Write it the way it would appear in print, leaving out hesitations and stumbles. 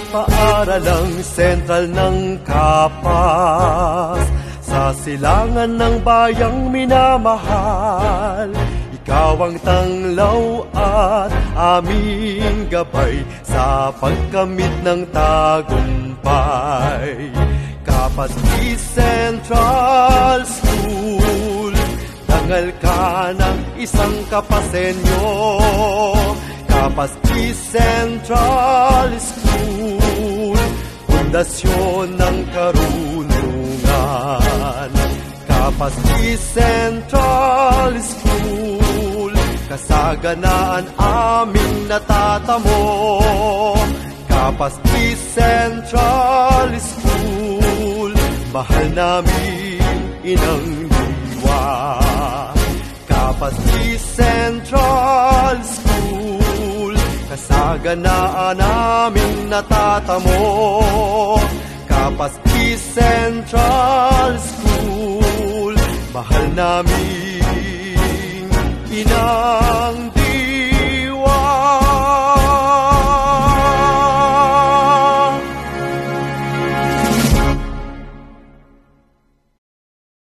Paaralang sentral ng Kapas, sa silangan ng bayang minamahal. Ikaw ang tanglaw at aming gabay sa pagkamit ng tagumpay. Kapas East Central School, dangal ka ng isang Kapasenyo. Kapas East Central School, pundasyon ng karunungan. Kapas East Central School, kasaganaan aming natatamo. Kapas East Central School, mahal namin inang diwa. Kapas East Central School, kasaganaan aming natatamo. Kapas East Central School, mahal namin inang